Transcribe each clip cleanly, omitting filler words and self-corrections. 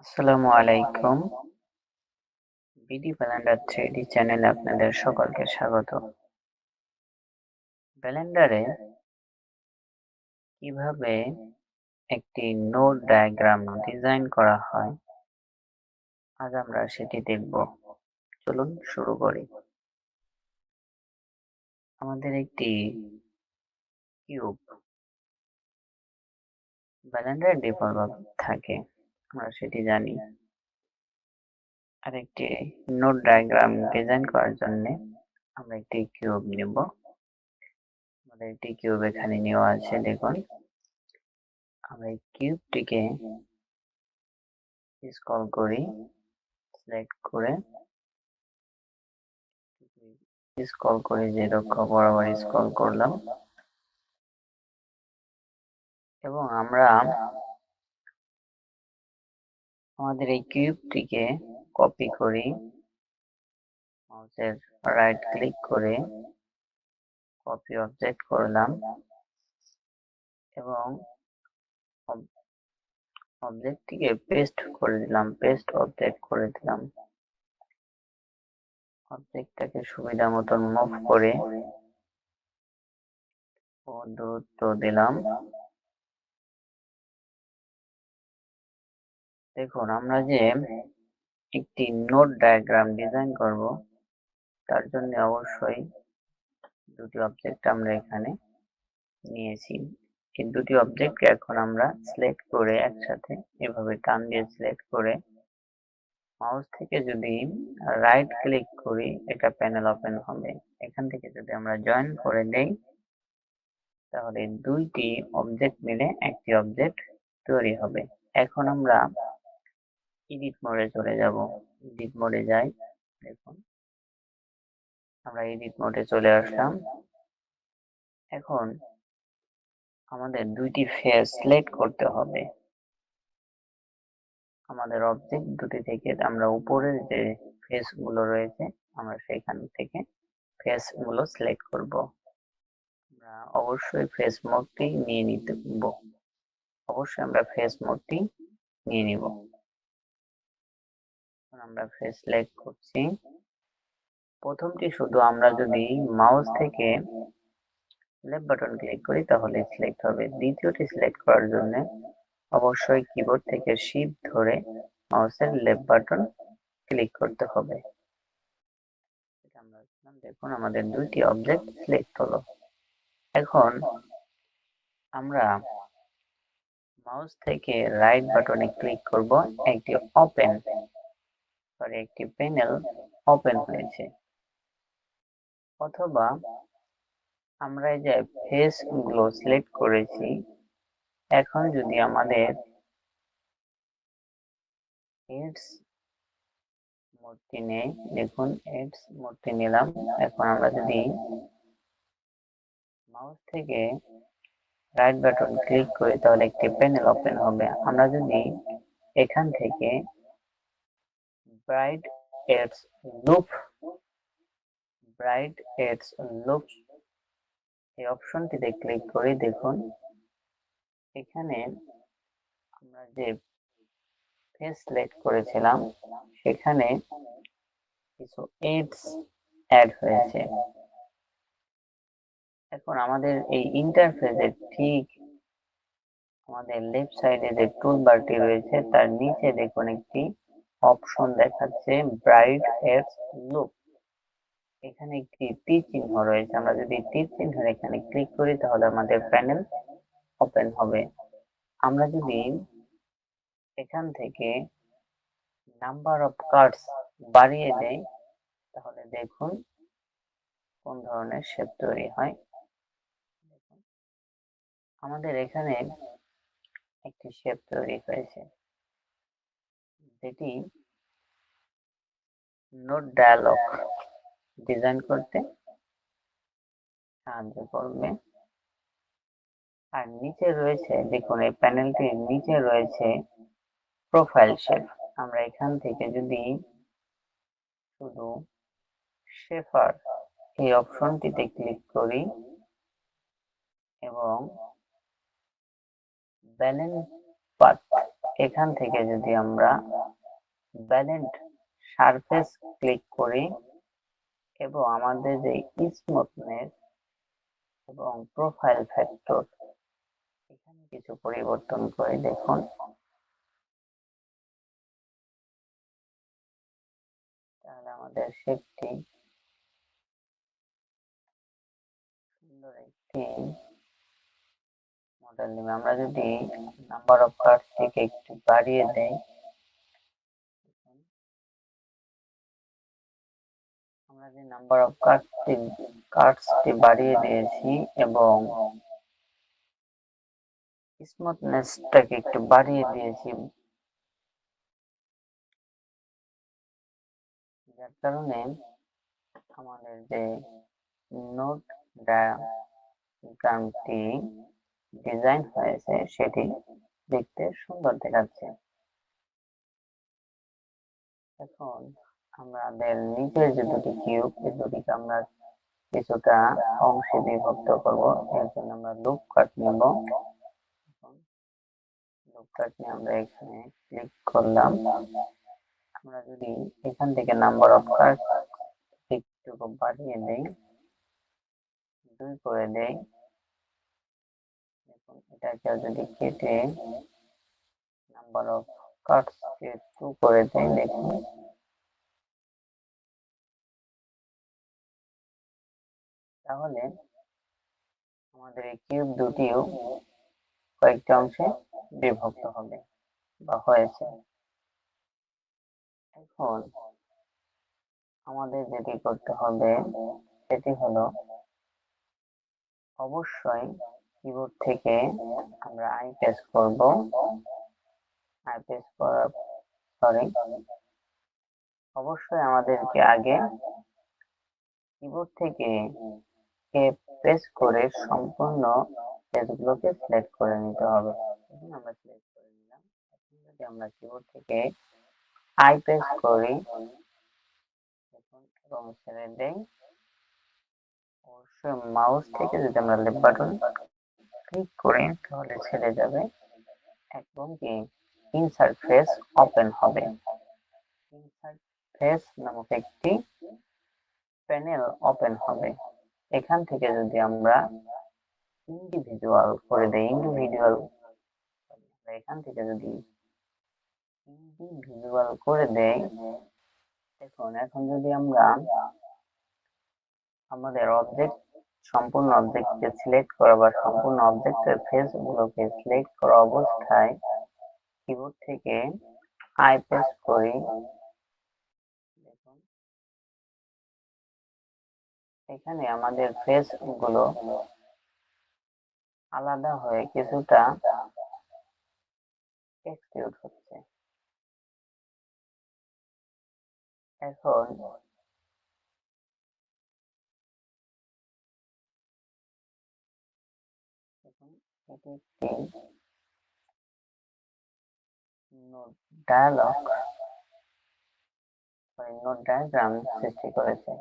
আসসালামু আলাইকুম। BD ব্যালেন্ডার 3D চ্যানেলে আপনাদের সকলকে স্বাগত। ব্যালেন্ডারে কিভাবে একটি নোড ডায়াগ্রাম ডিজাইন করা হয়, আজ আমরা সেটি দেখব। চলুন শুরু করি। আমাদের একটি কিউব ব্যালেন্ডারে ডিফল্টভাবে থাকে, আমরা সেটি জানি। আর একটি নোড ডায়াগ্রাম ডিজাইন করার জন্য আমরা একটি কিউব নেব। আমাদের একটি কিউব এখানে নেওয়া আছে, দেখুন। আমরা এই কিউবটিকে স্ক্রল করি, সিলেক্ট করে যে লক্ষ্য বরাবর স্ক্রল করলাম এবং আমরা আমাদের এই কিউবটিকে কপি করি, মাউসের রাইট ক্লিক করে কপি অবজেক্ট করলাম এবং অবজেক্টটিকে পেস্ট করে দিলাম। অবজেক্টটাকে সুবিধা মতন মুভ করে ও দূরত্ব দিলাম। দেখুন, আমরা যে একটি নোড ডায়াগ্রাম ডিজাইন করব, তার জন্য অবশ্যই দুটি অবজেক্ট আমরা এখানে নিয়েছি। এই দুটি অবজেক্টকে এখন আমরা সিলেক্ট করে একসাথে এভাবে টান দিয়ে সিলেক্ট করে মাউস থেকে যদি রাইট ক্লিক করি, এটা প্যানেল ওপেন হবে। এখান থেকে যদি আমরা জয়েন করে দেই, তাহলে দুইটি অবজেক্ট মিলে একটি অবজেক্ট তৈরি হবে। এখন আমরা এডিট মোডে চলে যাব। এডিট মোডে যাই, দেখুন আমরা এডিট মোডে চলে আসলাম। এখন আমাদের দুইটি ফেস সিলেক্ট করতে হবে। আমাদের অবজেক্ট দুটি থেকে আমরা উপরের যে ফেস গুলো রয়েছে, আমরা সেখান থেকে ফেস গুলো সিলেক্ট করব। আমরা অবশ্যই ফেস মোডটি নিয়ে নিব। আমরা ফেস সিলেক্ট করছি। প্রথমটি শুধু আমরা যদি মাউস থেকে লেফট বাটন ক্লিক করি তাহলে সিলেক্ট হবে। দ্বিতীয়টি সিলেক্ট করার জন্য অবশ্যই কিবোর্ড থেকে শিফট ধরে মাউসের লেফট বাটন ক্লিক করতে হবে। দেখুন, আমাদের দুইটি অবজেক্ট সিলেক্ট হলো। এখন আমরা মাউস থেকে রাইট বাটনে ক্লিক করব, একটি প্যানেল ওপেন হয়েছে। অথবা আমরা এই যে ফেস গুলো সিলেক্ট করেছি, এখন যদি আমাদের এডস মোডটি নেই, দেখুন এডস মোডটি নিলাম। এখন আমরা যদি মাউস থেকে রাইট বাটন ক্লিক করি তাহলে একটি প্যানেল ওপেন হবে। আমরা যদি এখান থেকে ব্রাইট এডস লুপ এই অপশনটিতে ক্লিক করি, দেখুন এখানে আমরা যে ফেস সিলেক্ট করেছিলাম সেখানে কিছু এডস অ্যাড হয়েছে। এখন আমাদের এই ইন্টারফেসের ঠিক আমাদের লেফট সাইডে যে টুল বারটি রয়েছে তার নিচে দেখুন একটি অপশন দেখাচ্ছে ব্রাইট এডস লুপ। এখানে একটি তীর চিহ্ন রয়েছে। আমরা যদি তীর চিহ্নের এখানে ক্লিক করি তাহলে আমাদের প্যানেল ওপেন হবে। আমরা যদি এখান থেকে নাম্বার অফ কার্ডস বাড়িয়ে দেই তাহলে দেখুন কোন ধরনের শেপ তৈরি হয়। আমাদের এখানে একটি শেপ তৈরি হয়েছে, যেটি নোট ডায়ালগ ডিজাইন করতে সাহায্য করবে। আর নিচে রয়েছে, দেখুন এই প্যানেলটির নিচে রয়েছে প্রোফাইল শেপ। আমরা এখান থেকে যদি শুধু শেফার এই অপশনটিতে ক্লিক করি এবং ব্যালেন্স পাথ এখান থেকে যদি আমরা ব্যালেন্ড সারফেস ক্লিক করি এবং আমাদের যে স্মুথনেস এবং প্রোফাইল ফ্যাক্টর এখানে কিছু পরিবর্তন করে দেখুন, তাহলে আমাদের শেপটি সুন্দর একটি মডেল নেবে। আমরা যদি নাম্বার অফ কার্ডটিকে একটু বাড়িয়ে দেই, আমরা যে নাম্বার অফ কার্ডসটি বাড়িয়ে দিয়েছি এবং স্মুথনেসটাকে একটু বাড়িয়ে দিয়েছি, যার কারণে আমাদের যে নোট ডায়াগ্রামটি ডিজাইন হয়েছে সেটি দেখতে সুন্দর দেখাচ্ছে। এখন আমাদের নিচের যে দুটি কিউব, এই দুটিকে আমরা কিছুটা অংশে বিভক্ত করব। এর জন্য আমরা লুপ কাট নেব। লুপ কাট নিয়ে আমরা এখানে ক্লিক করলাম। আমরা যদি এখান থেকে নাম্বার অফ কাট একটু বাড়িয়ে দেই, 2 করে দেই, দেখুন এটাকে যদি কেটে নাম্বার অফ কাটস কে 2 করে দেই, দেখুন তাহলে আমাদের এই কিউব দুটিও কয়েকটি অংশে বিভক্ত হবে বা হয়েছে। এখন আমাদের যেটি করতে হবে সেটি হলো অবশ্যই কিবোর্ড থেকে আমরা আই প্রেস করব। আই প্রেস করার অবশ্যই আমাদেরকে আগে কিবোর্ড থেকে প্রেস করে সম্পূর্ণ পেজগুলোকে সিলেক্ট করে নিতে হবে। এখন আমরা সিলেক্ট করে নিলাম। এখন যদি আমরা কিবোর্ড থেকে আই প্রেস করি এবং ছেড়ে দেই, অবশ্যই মাউস থেকে যদি আমরা লেফট বাটন ক্লিক করি তাহলে ছেড়ে যাবে এবং কি ইনসার্ট ফেস ওপেন হবে। ইনসার্ট ফেস নামক একটি প্যানেল ওপেন হবে। এখান থেকে যদি আমরা ইন্ডিভিজুয়াল করে দেই, এখান থেকে যদি ইন্ডিভিজুয়াল করে দেই, এখন যদি আমরা আমাদের সম্পূর্ণ অবজেক্টকে সিলেক্ট করা বা সম্পূর্ণ অবজেক্টের ফেস গুলোকে সিলেক্ট করা অবস্থায় কিবোর্ড থেকে আই প্রেস করি, দেখুন এখানে আমাদের ফেস গুলো আলাদা হয়ে কিছুটা এক্সকিউট হচ্ছে। এখন এটি একটি নোট ডায়াগ্রাম সৃষ্টি করেছে।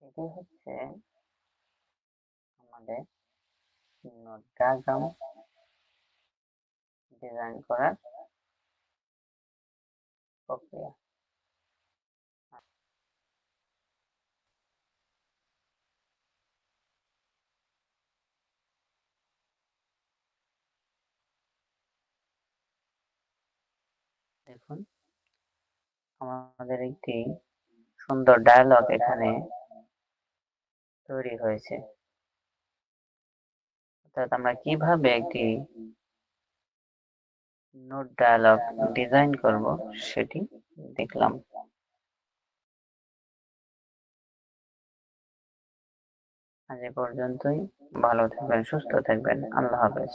এটি হচ্ছে আমাদের নোট ডায়াগ্রাম ডিজাইন করার প্রক্রিয়া। দেখুন আমাদের একটি সুন্দর ডায়ালগ এখানে তৈরি হয়েছে। অর্থাৎ আমরা কিভাবে একটি নোট ডায়ালগ ডিজাইন করব সেটি দেখলাম। আজ এ পর্যন্তই। ভালো থাকবেন, সুস্থ থাকবেন। আল্লাহ হাফেজ।